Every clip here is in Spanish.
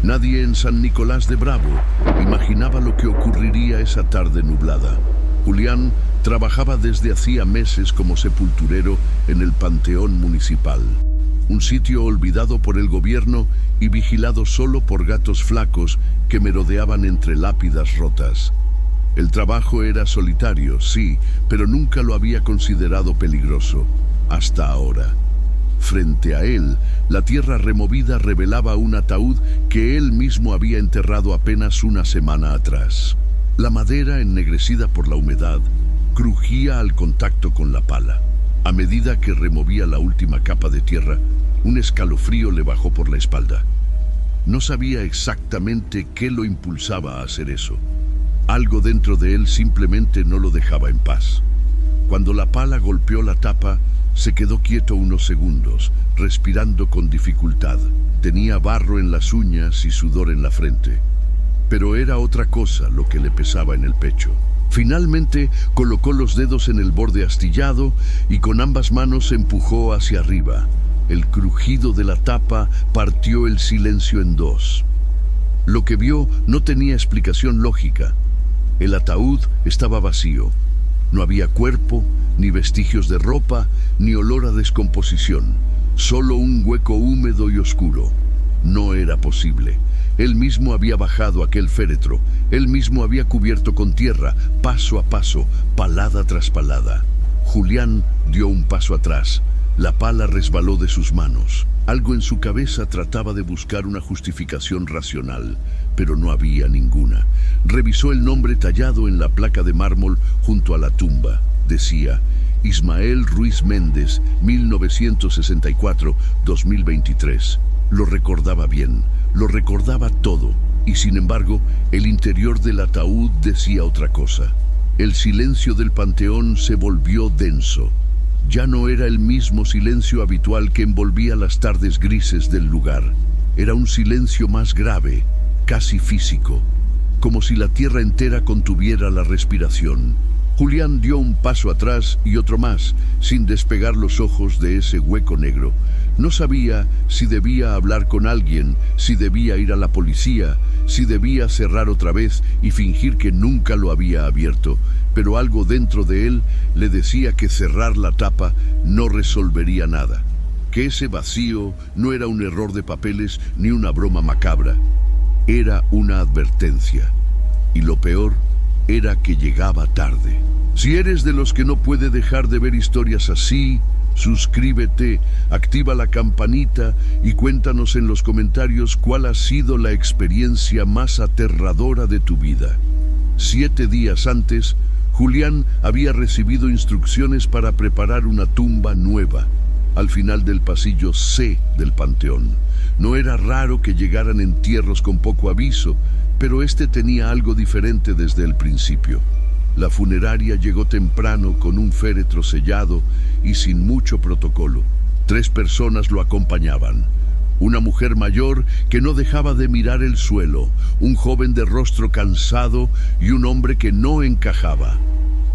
Nadie en San Nicolás de Bravo imaginaba lo que ocurriría esa tarde nublada. Julián trabajaba desde hacía meses como sepulturero en el Panteón Municipal, un sitio olvidado por el gobierno y vigilado solo por gatos flacos que merodeaban entre lápidas rotas. El trabajo era solitario, sí, pero nunca lo había considerado peligroso, hasta ahora. Frente a él, la tierra removida revelaba un ataúd que él mismo había enterrado apenas una semana atrás. La madera, ennegrecida por la humedad, crujía al contacto con la pala. A medida que removía la última capa de tierra, un escalofrío le bajó por la espalda. No sabía exactamente qué lo impulsaba a hacer eso. Algo dentro de él simplemente no lo dejaba en paz. Cuando la pala golpeó la tapa, se quedó quieto unos segundos, respirando con dificultad. Tenía barro en las uñas y sudor en la frente. Pero era otra cosa lo que le pesaba en el pecho. Finalmente colocó los dedos en el borde astillado y con ambas manos empujó hacia arriba. El crujido de la tapa partió el silencio en dos. Lo que vio no tenía explicación lógica. El ataúd estaba vacío. No había cuerpo, ni vestigios de ropa, ni olor a descomposición. Solo un hueco húmedo y oscuro. No era posible. Él mismo había bajado aquel féretro. Él mismo había cubierto con tierra, paso a paso, palada tras palada. Julián dio un paso atrás. La pala resbaló de sus manos. Algo en su cabeza trataba de buscar una justificación racional, pero no había ninguna. Revisó el nombre tallado en la placa de mármol junto a la tumba. Decía: Ismael Ruiz Méndez, 1964-2023. Lo recordaba bien, lo recordaba todo, y sin embargo, el interior del ataúd decía otra cosa. El silencio del panteón se volvió denso. Ya no era el mismo silencio habitual que envolvía las tardes grises del lugar. Era un silencio más grave, casi físico, como si la tierra entera contuviera la respiración. Julián dio un paso atrás y otro más, sin despegar los ojos de ese hueco negro. No sabía si debía hablar con alguien, si debía ir a la policía, si debía cerrar otra vez y fingir que nunca lo había abierto, pero algo dentro de él le decía que cerrar la tapa no resolvería nada, que ese vacío no era un error de papeles ni una broma macabra, era una advertencia, y lo peor era que llegaba tarde. Si eres de los que no puede dejar de ver historias así, suscríbete, activa la campanita y cuéntanos en los comentarios cuál ha sido la experiencia más aterradora de tu vida. 7 días antes, Julián había recibido instrucciones para preparar una tumba nueva, al final del pasillo C del panteón. No era raro que llegaran entierros con poco aviso, pero este tenía algo diferente desde el principio. La funeraria llegó temprano con un féretro sellado y sin mucho protocolo. 3 personas lo acompañaban. Una mujer mayor que no dejaba de mirar el suelo, un joven de rostro cansado y un hombre que no encajaba.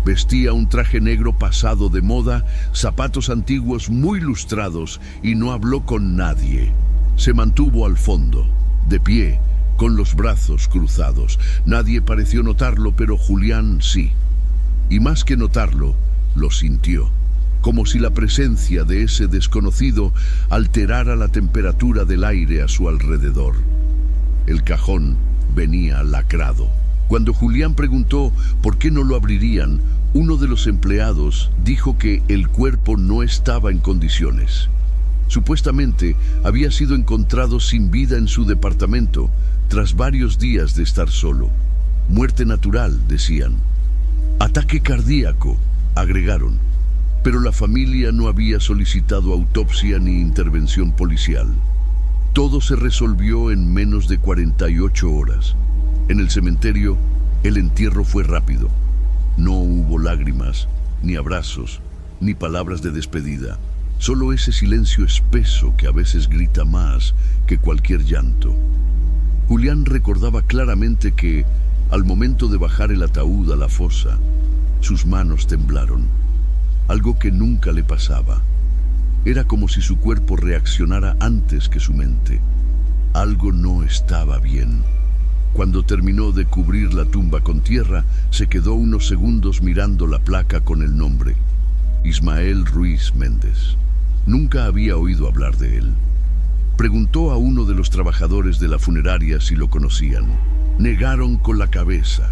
Vestía un traje negro pasado de moda, zapatos antiguos muy lustrados y no habló con nadie. Se mantuvo al fondo, de pie, con los brazos cruzados. Nadie pareció notarlo, pero Julián sí. Y más que notarlo, lo sintió, como si la presencia de ese desconocido alterara la temperatura del aire a su alrededor. El cajón venía lacrado. Cuando Julián preguntó por qué no lo abrirían, uno de los empleados dijo que el cuerpo no estaba en condiciones. Supuestamente había sido encontrado sin vida en su departamento, tras varios días de estar solo. Muerte natural, decían. Ataque cardíaco, agregaron. Pero la familia no había solicitado autopsia ni intervención policial. Todo se resolvió en menos de 48 horas. En el cementerio, el entierro fue rápido. No hubo lágrimas, ni abrazos, ni palabras de despedida. Solo ese silencio espeso que a veces grita más que cualquier llanto. Julián recordaba claramente que, al momento de bajar el ataúd a la fosa, sus manos temblaron. Algo que nunca le pasaba. Era como si su cuerpo reaccionara antes que su mente. Algo no estaba bien. Cuando terminó de cubrir la tumba con tierra, se quedó unos segundos mirando la placa con el nombre: Ismael Ruiz Méndez. Nunca había oído hablar de él. Preguntó a uno de los trabajadores de la funeraria si lo conocían. Negaron con la cabeza.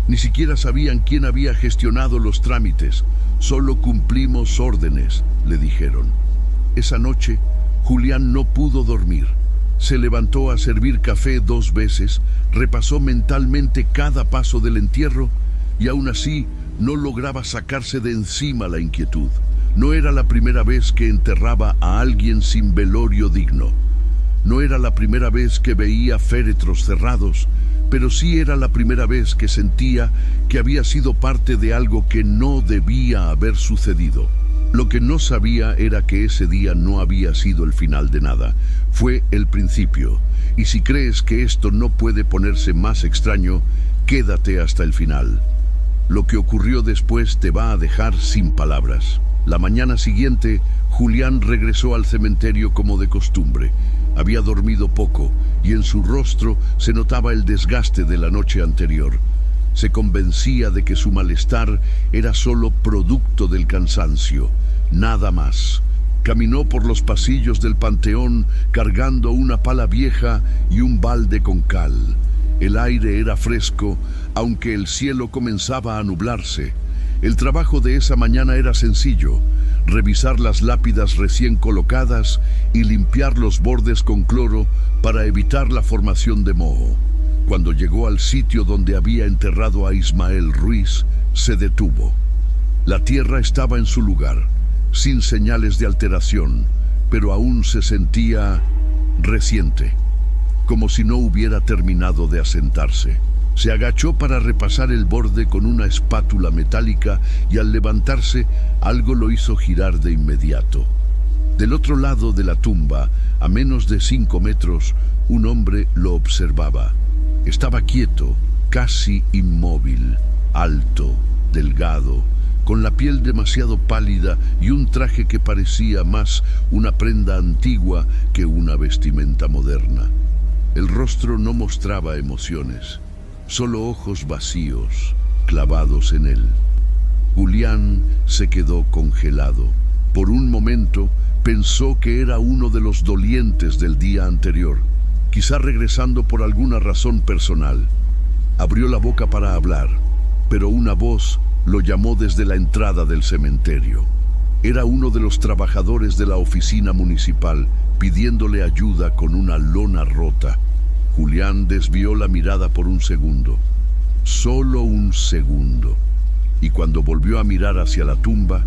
Ni siquiera sabían quién había gestionado los trámites. Solo cumplimos órdenes, le dijeron. Esa noche, Julián no pudo dormir. Se levantó a servir café 2 veces, repasó mentalmente cada paso del entierro y aún así no lograba sacarse de encima la inquietud. No era la primera vez que enterraba a alguien sin velorio digno. No era la primera vez que veía féretros cerrados, pero sí era la primera vez que sentía que había sido parte de algo que no debía haber sucedido. Lo que no sabía era que ese día no había sido el final de nada, fue el principio. Y si crees que esto no puede ponerse más extraño, quédate hasta el final. Lo que ocurrió después te va a dejar sin palabras. La mañana siguiente, Julián regresó al cementerio como de costumbre. Había dormido poco y en su rostro se notaba el desgaste de la noche anterior. Se convencía de que su malestar era solo producto del cansancio, nada más. Caminó por los pasillos del panteón cargando una pala vieja y un balde con cal. El aire era fresco, aunque el cielo comenzaba a nublarse. El trabajo de esa mañana era sencillo: revisar las lápidas recién colocadas y limpiar los bordes con cloro para evitar la formación de moho. Cuando llegó al sitio donde había enterrado a Ismael Ruiz, se detuvo. La tierra estaba en su lugar, sin señales de alteración, pero aún se sentía reciente, como si no hubiera terminado de asentarse. Se agachó para repasar el borde con una espátula metálica y al levantarse, algo lo hizo girar de inmediato. Del otro lado de la tumba, a menos de 5 metros, un hombre lo observaba. Estaba quieto, casi inmóvil, alto, delgado, con la piel demasiado pálida y un traje que parecía más una prenda antigua que una vestimenta moderna. El rostro no mostraba emociones, solo ojos vacíos, clavados en él. Julián se quedó congelado. Por un momento pensó que era uno de los dolientes del día anterior, quizá regresando por alguna razón personal. Abrió la boca para hablar, pero una voz lo llamó desde la entrada del cementerio. Era uno de los trabajadores de la oficina municipal, pidiéndole ayuda con una lona rota. Julián desvió la mirada por un segundo, solo un segundo, y cuando volvió a mirar hacia la tumba,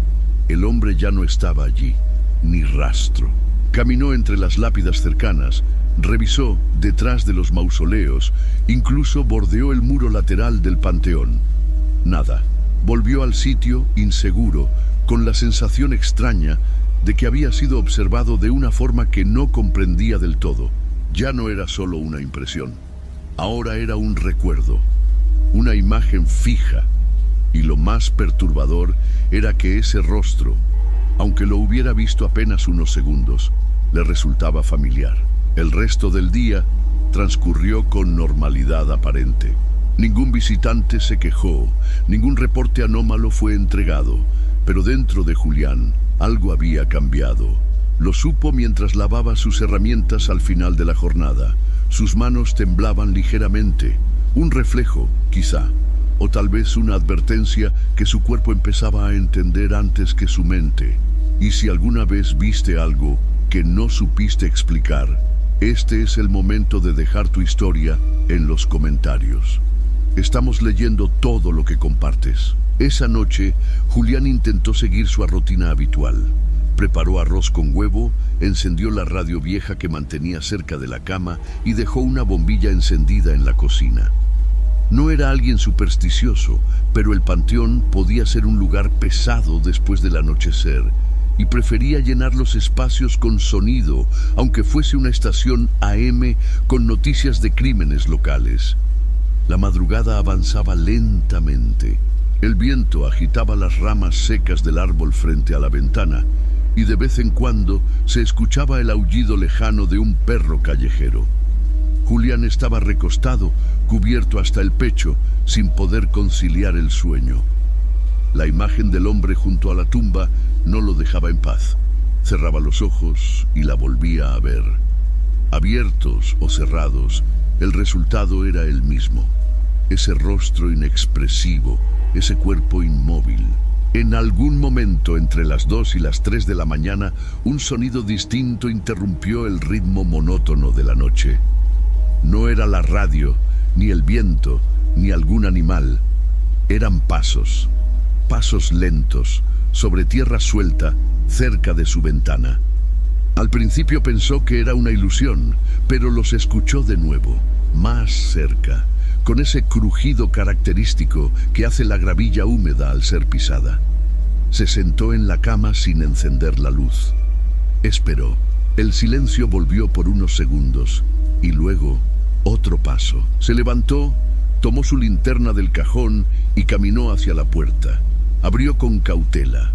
el hombre ya no estaba allí, ni rastro. Caminó entre las lápidas cercanas, revisó detrás de los mausoleos, incluso bordeó el muro lateral del panteón. Nada. Volvió al sitio, inseguro, con la sensación extraña de que había sido observado de una forma que no comprendía del todo. Ya no era solo una impresión, ahora era un recuerdo, una imagen fija, y lo más perturbador era que ese rostro, aunque lo hubiera visto apenas unos segundos, le resultaba familiar. El resto del día transcurrió con normalidad aparente. Ningún visitante se quejó, ningún reporte anómalo fue entregado, pero dentro de Julián algo había cambiado. Lo supo mientras lavaba sus herramientas al final de la jornada. Sus manos temblaban ligeramente, un reflejo, quizá, o tal vez una advertencia que su cuerpo empezaba a entender antes que su mente. Y si alguna vez viste algo que no supiste explicar, este es el momento de dejar tu historia en los comentarios. Estamos leyendo todo lo que compartes. Esa noche, Julián intentó seguir su rutina habitual. Preparó arroz con huevo, encendió la radio vieja que mantenía cerca de la cama y dejó una bombilla encendida en la cocina. No era alguien supersticioso, pero el panteón podía ser un lugar pesado después del anochecer y prefería llenar los espacios con sonido, aunque fuese una estación AM con noticias de crímenes locales. La madrugada avanzaba lentamente. El viento agitaba las ramas secas del árbol frente a la ventana y de vez en cuando se escuchaba el aullido lejano de un perro callejero. Julián estaba recostado, cubierto hasta el pecho, sin poder conciliar el sueño. La imagen del hombre junto a la tumba no lo dejaba en paz. Cerraba los ojos y la volvía a ver. Abiertos o cerrados, el resultado era el mismo. Ese rostro inexpresivo, ese cuerpo inmóvil. En algún momento entre las 2 y las 3 de la mañana, un sonido distinto interrumpió el ritmo monótono de la noche. No era la radio, ni el viento, ni algún animal. Eran pasos, pasos lentos, sobre tierra suelta, cerca de su ventana. Al principio pensó que era una ilusión, pero los escuchó de nuevo, más cerca, con ese crujido característico que hace la gravilla húmeda al ser pisada. Se sentó en la cama sin encender la luz. Esperó. El silencio volvió por unos segundos, y luego otro paso. Se levantó, tomó su linterna del cajón y caminó hacia la puerta. Abrió con cautela.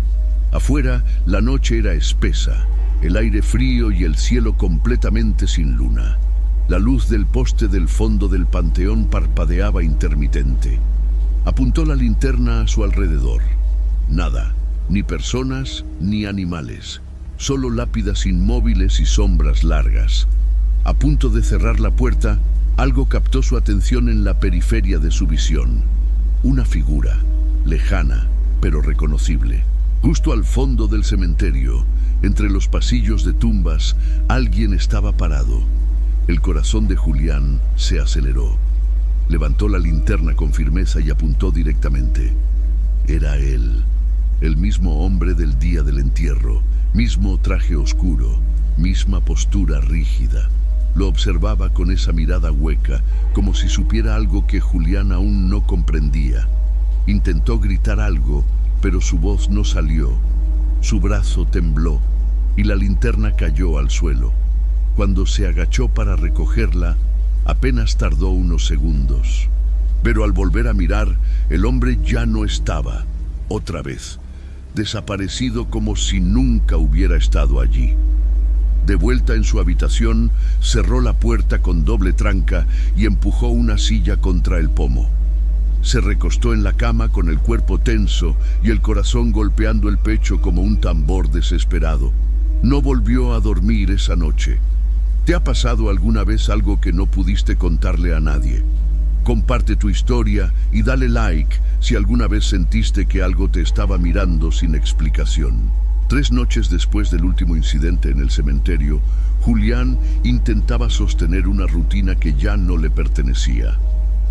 Afuera, la noche era espesa, el aire frío y el cielo completamente sin luna. La luz del poste del fondo del panteón parpadeaba intermitente. Apuntó la linterna a su alrededor. Nada, ni personas ni animales, solo lápidas inmóviles y sombras largas. A punto de cerrar la puerta, algo captó su atención en la periferia de su visión. Una figura, lejana, pero reconocible. Justo al fondo del cementerio, entre los pasillos de tumbas, alguien estaba parado. El corazón de Julián se aceleró. Levantó la linterna con firmeza y apuntó directamente. Era él, el mismo hombre del día del entierro, mismo traje oscuro, misma postura rígida. Lo observaba con esa mirada hueca, como si supiera algo que Julián aún no comprendía. Intentó gritar algo, pero su voz no salió. Su brazo tembló y la linterna cayó al suelo. Cuando se agachó para recogerla, apenas tardó unos segundos. Pero al volver a mirar, el hombre ya no estaba, otra vez, desaparecido como si nunca hubiera estado allí. De vuelta en su habitación, cerró la puerta con doble tranca y empujó una silla contra el pomo. Se recostó en la cama con el cuerpo tenso y el corazón golpeando el pecho como un tambor desesperado. No volvió a dormir esa noche. ¿Te ha pasado alguna vez algo que no pudiste contarle a nadie? Comparte tu historia y dale like si alguna vez sentiste que algo te estaba mirando sin explicación. 3 noches después del último incidente en el cementerio, Julián intentaba sostener una rutina que ya no le pertenecía.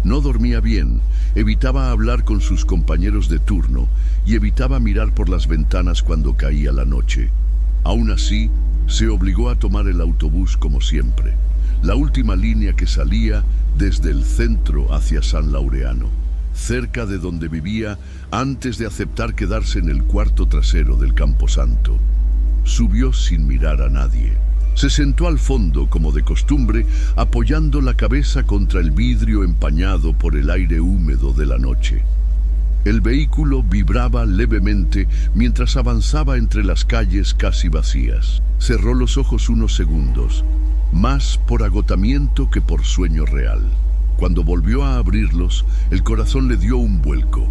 No dormía bien, evitaba hablar con sus compañeros de turno y evitaba mirar por las ventanas cuando caía la noche. Aún así, se obligó a tomar el autobús como siempre, la última línea que salía desde el centro hacia San Laureano, cerca de donde vivía antes de aceptar quedarse en el cuarto trasero del Camposanto. Subió sin mirar a nadie. Se sentó al fondo, como de costumbre, apoyando la cabeza contra el vidrio empañado por el aire húmedo de la noche. El vehículo vibraba levemente mientras avanzaba entre las calles casi vacías. Cerró los ojos unos segundos, más por agotamiento que por sueño real. Cuando volvió a abrirlos, el corazón le dio un vuelco.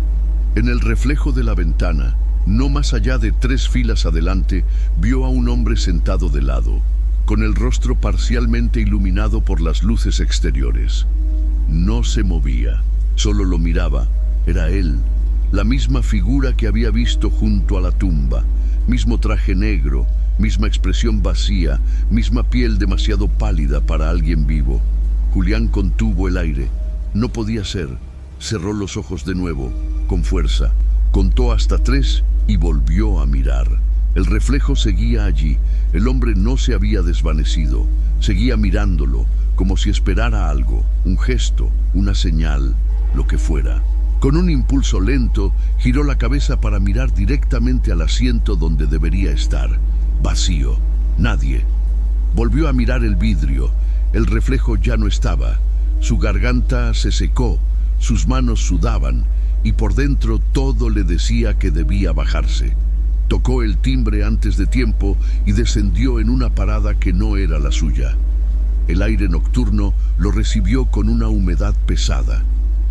En el reflejo de la ventana, no más allá de 3 filas adelante, vio a un hombre sentado de lado, con el rostro parcialmente iluminado por las luces exteriores. No se movía, solo lo miraba. Era él, la misma figura que había visto junto a la tumba, mismo traje negro, misma expresión vacía, misma piel demasiado pálida para alguien vivo. Julián contuvo el aire. No podía ser. Cerró los ojos de nuevo, con fuerza. Contó hasta 3 y volvió a mirar. El reflejo seguía allí. El hombre no se había desvanecido. Seguía mirándolo, como si esperara algo, un gesto, una señal, lo que fuera. Con un impulso lento, giró la cabeza para mirar directamente al asiento donde debería estar. Vacío. Nadie. Volvió a mirar el vidrio. El reflejo ya no estaba. Su garganta se secó, sus manos sudaban, y por dentro todo le decía que debía bajarse. Tocó el timbre antes de tiempo y descendió en una parada que no era la suya. El aire nocturno lo recibió con una humedad pesada.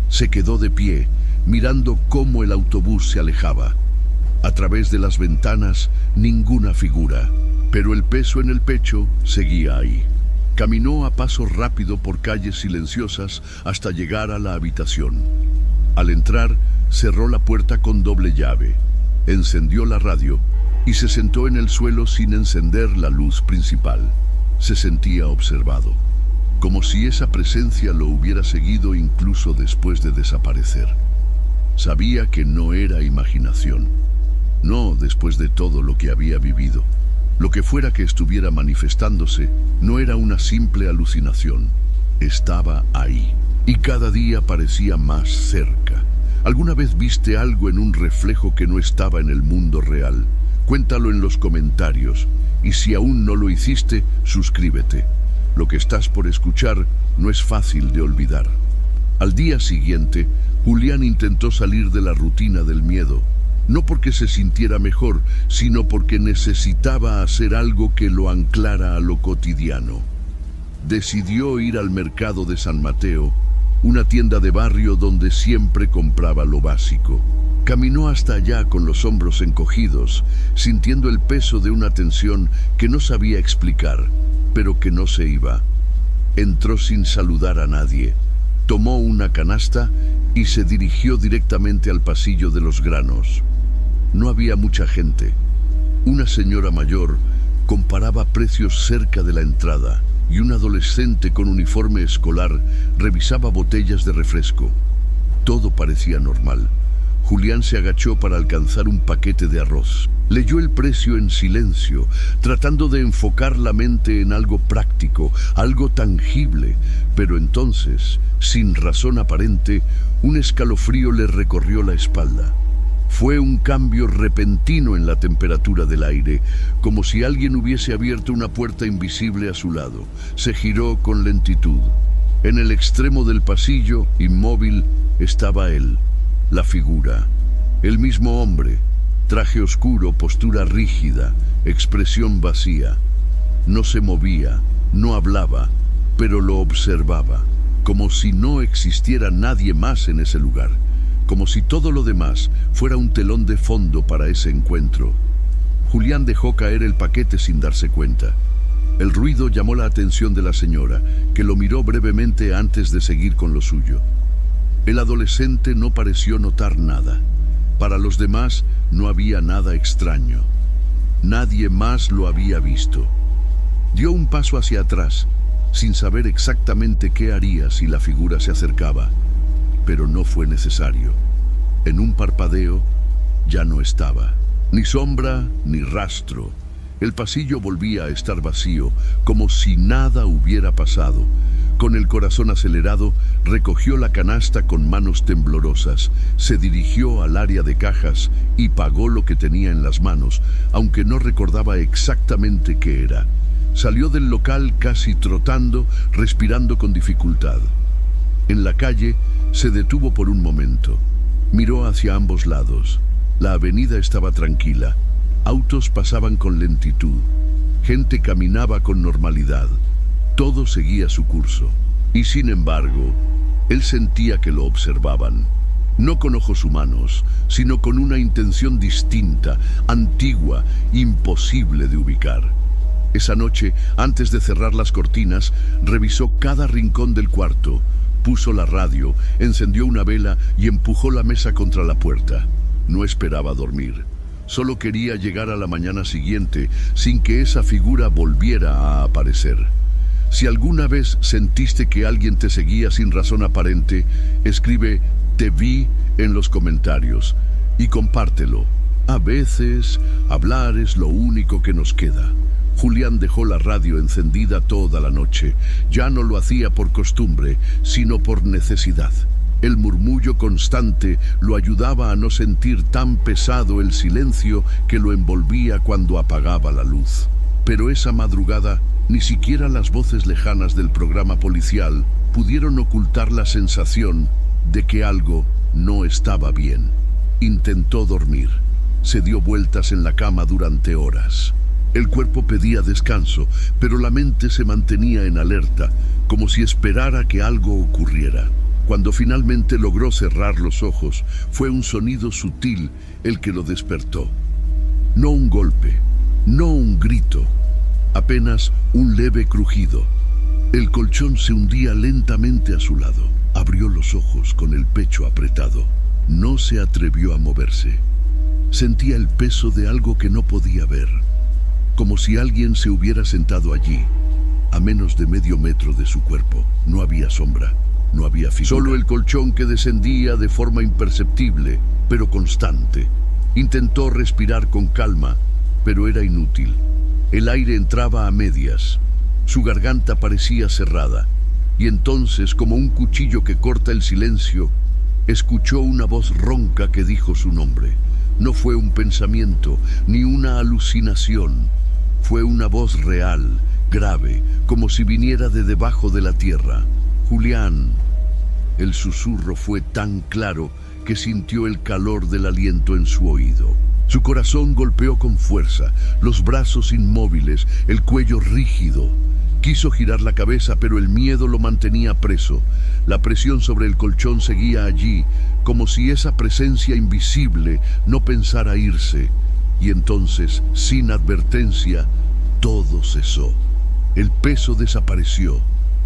Se quedó de pie, mirando cómo el autobús se alejaba. A través de las ventanas, ninguna figura, pero el peso en el pecho seguía ahí. Caminó a paso rápido por calles silenciosas hasta llegar a la habitación. Al entrar, cerró la puerta con doble llave, encendió la radio y se sentó en el suelo sin encender la luz principal. Se sentía observado, como si esa presencia lo hubiera seguido incluso después de desaparecer. Sabía que no era imaginación, no después de todo lo que había vivido. Lo que fuera que estuviera manifestándose no era una simple alucinación, estaba ahí, y cada día parecía más cerca. ¿Alguna vez viste algo en un reflejo que no estaba en el mundo real? Cuéntalo en los comentarios, y si aún no lo hiciste, suscríbete. Lo que estás por escuchar no es fácil de olvidar. Al día siguiente, Julián intentó salir de la rutina del miedo, no porque se sintiera mejor, sino porque necesitaba hacer algo que lo anclara a lo cotidiano. Decidió ir al mercado de San Mateo, una tienda de barrio donde siempre compraba lo básico. Caminó hasta allá con los hombros encogidos, sintiendo el peso de una tensión que no sabía explicar, pero que no se iba. Entró sin saludar a nadie, tomó una canasta y se dirigió directamente al pasillo de los granos. No había mucha gente. Una señora mayor comparaba precios cerca de la entrada y un adolescente con uniforme escolar revisaba botellas de refresco. Todo parecía normal. Julián se agachó para alcanzar un paquete de arroz. Leyó el precio en silencio, tratando de enfocar la mente en algo práctico, algo tangible. Pero entonces, sin razón aparente, un escalofrío le recorrió la espalda. Fue un cambio repentino en la temperatura del aire, como si alguien hubiese abierto una puerta invisible a su lado. Se giró con lentitud. En el extremo del pasillo, inmóvil, estaba él, la figura. El mismo hombre, traje oscuro, postura rígida, expresión vacía. No se movía, no hablaba, pero lo observaba, como si no existiera nadie más en ese lugar. Como si todo lo demás fuera un telón de fondo para ese encuentro. Julián dejó caer el paquete sin darse cuenta. El ruido llamó la atención de la señora, que lo miró brevemente antes de seguir con lo suyo. El adolescente no pareció notar nada. Para los demás no había nada extraño. Nadie más lo había visto. Dio un paso hacia atrás, sin saber exactamente qué haría si la figura se acercaba. Pero no fue necesario. En un parpadeo, ya no estaba. Ni sombra, ni rastro. El pasillo volvía a estar vacío, como si nada hubiera pasado. Con el corazón acelerado, recogió la canasta con manos temblorosas, se dirigió al área de cajas y pagó lo que tenía en las manos, aunque no recordaba exactamente qué era. Salió del local casi trotando, respirando con dificultad. En la calle, se detuvo por un momento. Miró hacia ambos lados. La avenida estaba tranquila. Autos pasaban con lentitud. Gente caminaba con normalidad. Todo seguía su curso. Y sin embargo, él sentía que lo observaban. No con ojos humanos, sino con una intención distinta, antigua, imposible de ubicar. Esa noche, antes de cerrar las cortinas, revisó cada rincón del cuarto. Puso la radio, encendió una vela y empujó la mesa contra la puerta. No esperaba dormir. Solo quería llegar a la mañana siguiente sin que esa figura volviera a aparecer. Si alguna vez sentiste que alguien te seguía sin razón aparente, escribe "te vi" en los comentarios y compártelo. A veces, hablar es lo único que nos queda. Julián dejó la radio encendida toda la noche. Ya no lo hacía por costumbre, sino por necesidad. El murmullo constante lo ayudaba a no sentir tan pesado el silencio que lo envolvía cuando apagaba la luz. Pero esa madrugada, ni siquiera las voces lejanas del programa policial pudieron ocultar la sensación de que algo no estaba bien. Intentó dormir. Se dio vueltas en la cama durante horas. El cuerpo pedía descanso, pero la mente se mantenía en alerta, como si esperara que algo ocurriera. Cuando finalmente logró cerrar los ojos, fue un sonido sutil el que lo despertó. No un golpe, no un grito, apenas un leve crujido. El colchón se hundía lentamente a su lado. Abrió los ojos con el pecho apretado. No se atrevió a moverse. Sentía el peso de algo que no podía ver, como si alguien se hubiera sentado allí, a menos de medio metro de su cuerpo. No había sombra, no había figura. Solo el colchón que descendía de forma imperceptible, pero constante. Intentó respirar con calma, pero era inútil. El aire entraba a medias. Su garganta parecía cerrada, y entonces, como un cuchillo que corta el silencio, escuchó una voz ronca que dijo su nombre. No fue un pensamiento, ni una alucinación. Fue una voz real, grave, como si viniera de debajo de la tierra. Julián. El susurro fue tan claro que sintió el calor del aliento en su oído. Su corazón golpeó con fuerza, los brazos inmóviles, el cuello rígido. Quiso girar la cabeza, pero el miedo lo mantenía preso. La presión sobre el colchón seguía allí, como si esa presencia invisible no pensara irse. Y entonces, sin advertencia, todo cesó. El peso desapareció.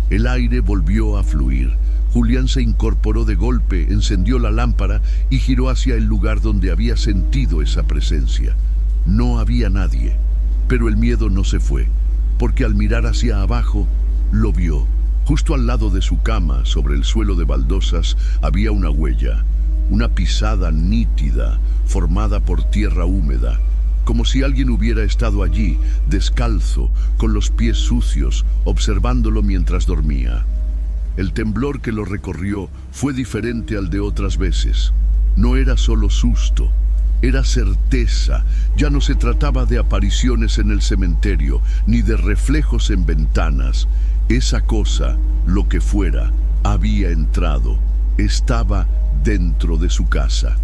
El aire volvió a fluir. Julián se incorporó de golpe, encendió la lámpara y giró hacia el lugar donde había sentido esa presencia. No había nadie, pero el miedo no se fue, porque al mirar hacia abajo, lo vio. Justo al lado de su cama, sobre el suelo de baldosas, había una huella, una pisada nítida, formada por tierra húmeda, como si alguien hubiera estado allí, descalzo, con los pies sucios, observándolo mientras dormía. El temblor que lo recorrió fue diferente al de otras veces. No era solo susto, era certeza. Ya no se trataba de apariciones en el cementerio, ni de reflejos en ventanas. Esa cosa, lo que fuera, había entrado. Estaba dentro de su casa.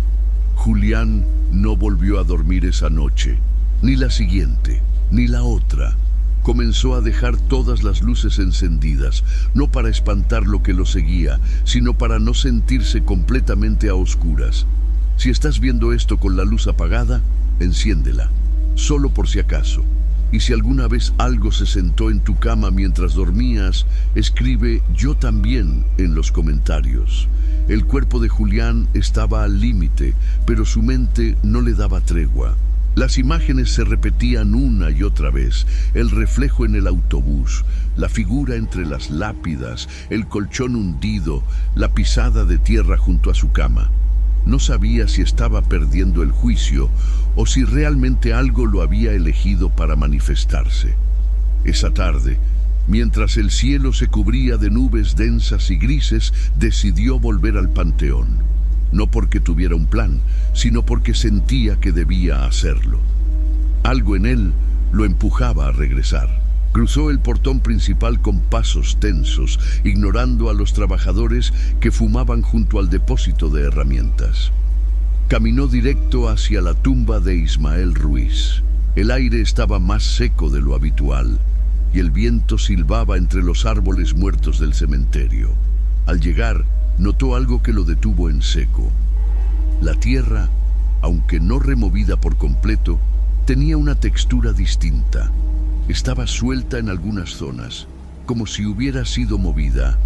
Julián no volvió a dormir esa noche, ni la siguiente, ni la otra. Comenzó a dejar todas las luces encendidas, no para espantar lo que lo seguía, sino para no sentirse completamente a oscuras. Si estás viendo esto con la luz apagada, enciéndela, solo por si acaso. Y si alguna vez algo se sentó en tu cama mientras dormías, escribe "yo también" en los comentarios. El cuerpo de Julián estaba al límite, pero su mente no le daba tregua. Las imágenes se repetían una y otra vez, el reflejo en el autobús, la figura entre las lápidas, el colchón hundido, la pisada de tierra junto a su cama. No sabía si estaba perdiendo el juicio o si realmente algo lo había elegido para manifestarse. Esa tarde, mientras el cielo se cubría de nubes densas y grises, decidió volver al panteón. No porque tuviera un plan, sino porque sentía que debía hacerlo. Algo en él lo empujaba a regresar. Cruzó el portón principal con pasos tensos, ignorando a los trabajadores que fumaban junto al depósito de herramientas. Caminó directo hacia la tumba de Ismael Ruiz. El aire estaba más seco de lo habitual, y el viento silbaba entre los árboles muertos del cementerio. Al llegar, notó algo que lo detuvo en seco. La tierra, aunque no removida por completo, tenía una textura distinta. Estaba suelta en algunas zonas, como si hubiera sido movida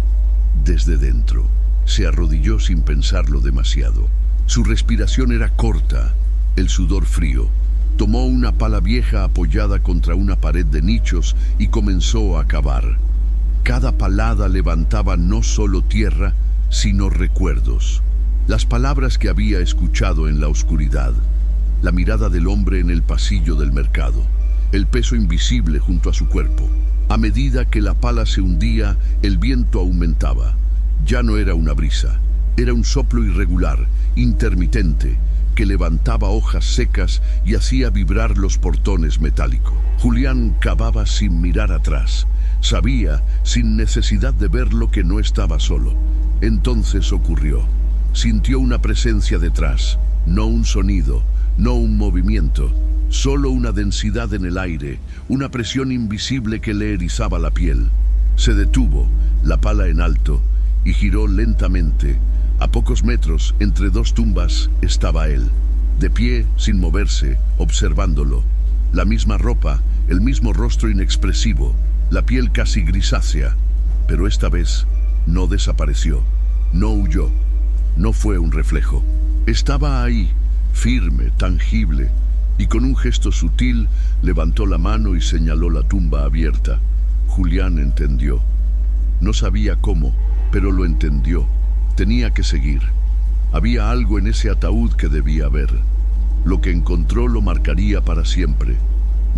desde dentro. Se arrodilló sin pensarlo demasiado. Su respiración era corta, el sudor frío. Tomó una pala vieja apoyada contra una pared de nichos y comenzó a cavar. Cada palada levantaba no solo tierra, sino recuerdos. Las palabras que había escuchado en la oscuridad, la mirada del hombre en el pasillo del mercado, el peso invisible junto a su cuerpo. A medida que la pala se hundía, el viento aumentaba. Ya no era una brisa, era un soplo irregular, intermitente, que levantaba hojas secas y hacía vibrar los portones metálicos. Julián cavaba sin mirar atrás. Sabía, sin necesidad de verlo, que no estaba solo. Entonces ocurrió. Sintió una presencia detrás, no un sonido, no un movimiento, Solo una densidad en el aire, una presión invisible que le erizaba la piel. Se detuvo, la pala en alto, y giró lentamente. A pocos metros, entre dos tumbas, estaba él, de pie, sin moverse, observándolo. La misma ropa, el mismo rostro inexpresivo, la piel casi grisácea, pero esta vez no desapareció, no huyó, no fue un reflejo. Estaba ahí, firme, tangible, y con un gesto sutil levantó la mano y señaló la tumba abierta. Julián entendió. No sabía cómo, pero lo entendió. Tenía que seguir. Había algo en ese ataúd que debía ver. Lo que encontró lo marcaría para siempre.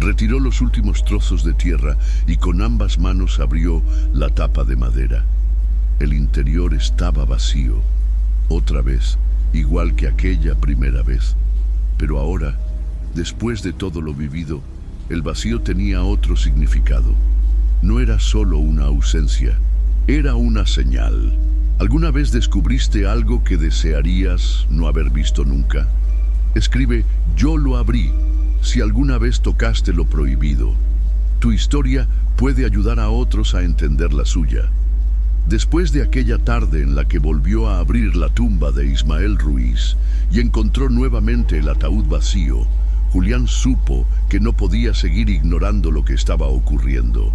Retiró los últimos trozos de tierra y con ambas manos abrió la tapa de madera. El interior estaba vacío. Otra vez, igual que aquella primera vez. Pero ahora, después de todo lo vivido, el vacío tenía otro significado. No era solo una ausencia, era una señal. ¿Alguna vez descubriste algo que desearías no haber visto nunca? Escribe, yo lo abrí, si alguna vez tocaste lo prohibido. Tu historia puede ayudar a otros a entender la suya. Después de aquella tarde en la que volvió a abrir la tumba de Ismael Ruiz y encontró nuevamente el ataúd vacío, Julián supo que no podía seguir ignorando lo que estaba ocurriendo.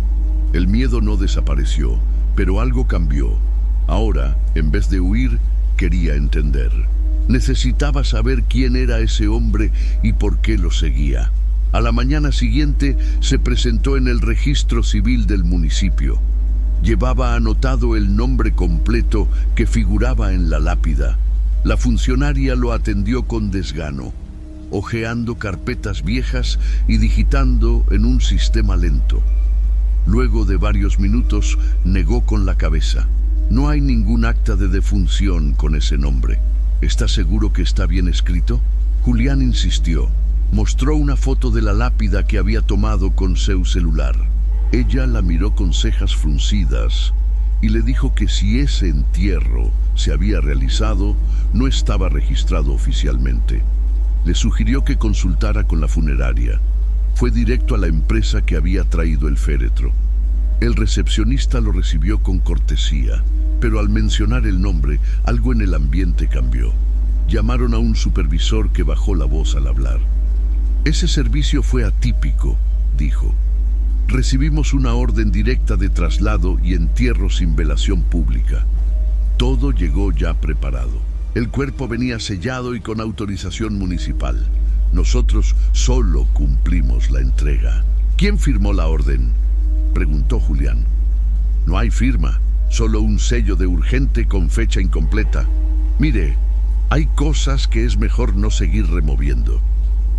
El miedo no desapareció, pero algo cambió. Ahora, en vez de huir, quería entender. Necesitaba saber quién era ese hombre y por qué lo seguía. A la mañana siguiente se presentó en el registro civil del municipio. Llevaba anotado el nombre completo que figuraba en la lápida. La funcionaria lo atendió con desgano, hojeando carpetas viejas y digitando en un sistema lento. Luego de varios minutos, negó con la cabeza. No hay ningún acta de defunción con ese nombre. ¿Estás seguro que está bien escrito? Julián insistió. Mostró una foto de la lápida que había tomado con su celular. Ella la miró con cejas fruncidas y le dijo que si ese entierro se había realizado, no estaba registrado oficialmente. Le sugirió que consultara con la funeraria. Fue directo a la empresa que había traído el féretro. El recepcionista lo recibió con cortesía, pero al mencionar el nombre, algo en el ambiente cambió. Llamaron a un supervisor que bajó la voz al hablar. Ese servicio fue atípico, dijo. Recibimos una orden directa de traslado y entierro sin velación pública. Todo llegó ya preparado. El cuerpo venía sellado y con autorización municipal. Nosotros solo cumplimos la entrega. ¿Quién firmó la orden?, preguntó Julián. No hay firma, solo un sello de urgente con fecha incompleta. Mire, hay cosas que es mejor no seguir removiendo.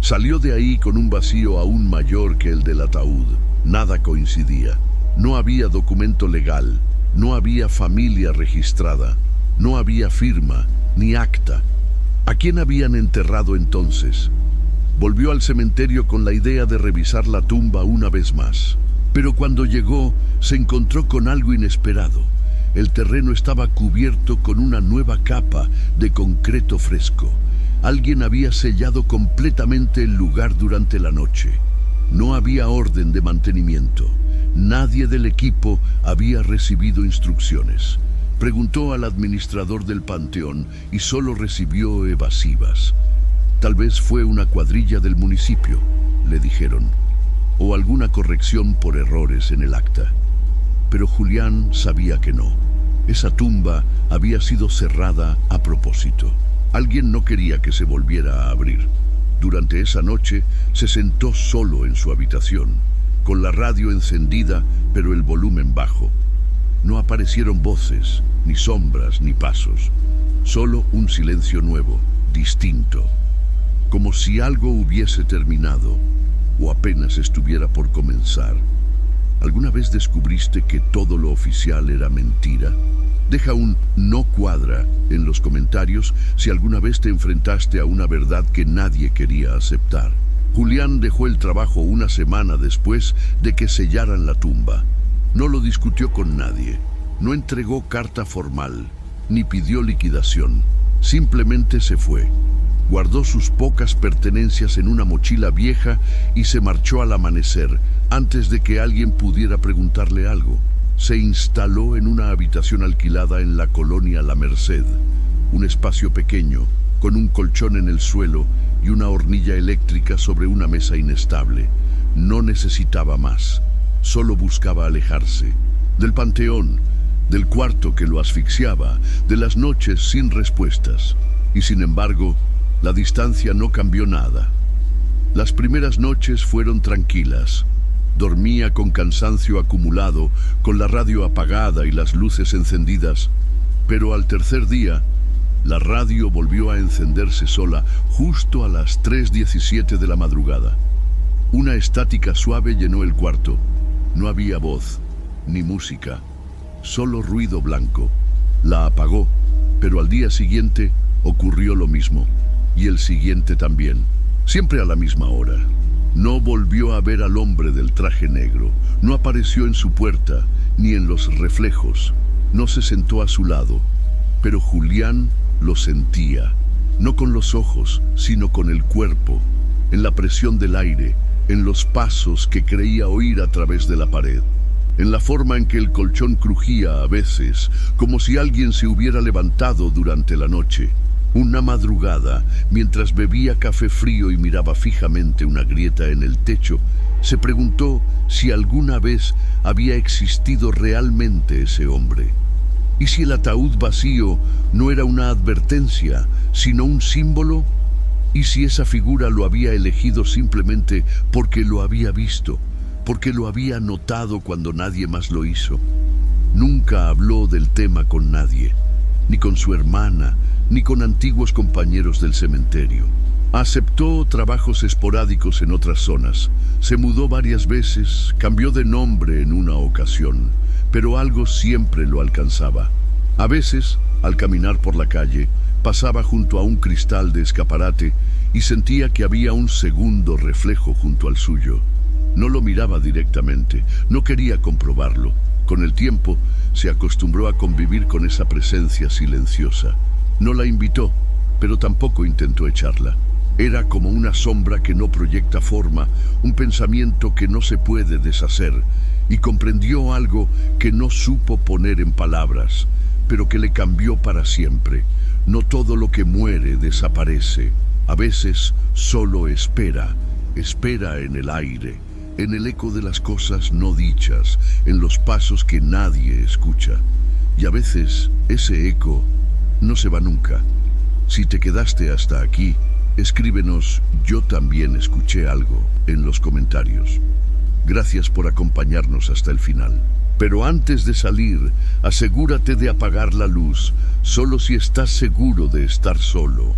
Salió de ahí con un vacío aún mayor que el del ataúd. Nada coincidía. No había documento legal, no había familia registrada, no había firma ni acta. ¿A quién habían enterrado entonces? Volvió al cementerio con la idea de revisar la tumba una vez más. Pero cuando llegó, se encontró con algo inesperado. El terreno estaba cubierto con una nueva capa de concreto fresco. Alguien había sellado completamente el lugar durante la noche. No había orden de mantenimiento. Nadie del equipo había recibido instrucciones. Preguntó al administrador del panteón y solo recibió evasivas. Tal vez fue una cuadrilla del municipio, le dijeron, o alguna corrección por errores en el acta. Pero Julián sabía que no. Esa tumba había sido cerrada a propósito. Alguien no quería que se volviera a abrir. Durante esa noche se sentó solo en su habitación, con la radio encendida pero el volumen bajo. No aparecieron voces, ni sombras, ni pasos. Solo un silencio nuevo, distinto. Como si algo hubiese terminado o apenas estuviera por comenzar. ¿Alguna vez descubriste que todo lo oficial era mentira? Deja un no cuadra en los comentarios si alguna vez te enfrentaste a una verdad que nadie quería aceptar. Julián dejó el trabajo una semana después de que sellaran la tumba. No lo discutió con nadie, no entregó carta formal, ni pidió liquidación. Simplemente se fue. Guardó sus pocas pertenencias en una mochila vieja y se marchó al amanecer, antes de que alguien pudiera preguntarle algo. Se instaló en una habitación alquilada en la colonia La Merced, un espacio pequeño, con un colchón en el suelo y una hornilla eléctrica sobre una mesa inestable. No necesitaba más, solo buscaba alejarse del panteón, del cuarto que lo asfixiaba, de las noches sin respuestas. Y sin embargo, la distancia no cambió nada. Las primeras noches fueron tranquilas. Dormía con cansancio acumulado, con la radio apagada y las luces encendidas. Pero al tercer día, la radio volvió a encenderse sola justo a las 3:17 de la madrugada. Una estática suave llenó el cuarto. No había voz, ni música, solo ruido blanco. La apagó, pero al día siguiente ocurrió lo mismo. Y el siguiente también, siempre a la misma hora. No volvió a ver al hombre del traje negro, no apareció en su puerta, ni en los reflejos, no se sentó a su lado, pero Julián lo sentía, no con los ojos, sino con el cuerpo, en la presión del aire, en los pasos que creía oír a través de la pared, en la forma en que el colchón crujía a veces, como si alguien se hubiera levantado durante la noche. Una madrugada, mientras bebía café frío y miraba fijamente una grieta en el techo, se preguntó si alguna vez había existido realmente ese hombre. ¿Y si el ataúd vacío no era una advertencia, sino un símbolo? ¿Y si esa figura lo había elegido simplemente porque lo había visto, porque lo había notado cuando nadie más lo hizo? Nunca habló del tema con nadie, ni con su hermana, ni con antiguos compañeros del cementerio. Aceptó trabajos esporádicos en otras zonas. Se mudó varias veces, cambió de nombre en una ocasión, pero algo siempre lo alcanzaba. A veces, al caminar por la calle, pasaba junto a un cristal de escaparate y sentía que había un segundo reflejo junto al suyo. No lo miraba directamente, no quería comprobarlo. Con el tiempo, se acostumbró a convivir con esa presencia silenciosa. No la invitó, pero tampoco intentó echarla. Era como una sombra que no proyecta forma, un pensamiento que no se puede deshacer, y comprendió algo que no supo poner en palabras, pero que le cambió para siempre. No todo lo que muere desaparece. A veces solo espera en el aire, en el eco de las cosas no dichas, en los pasos que nadie escucha. Y a veces ese eco no se va nunca. Si te quedaste hasta aquí, escríbenos "Yo también escuché algo" en los comentarios. Gracias por acompañarnos hasta el final. Pero antes de salir, asegúrate de apagar la luz, solo si estás seguro de estar solo.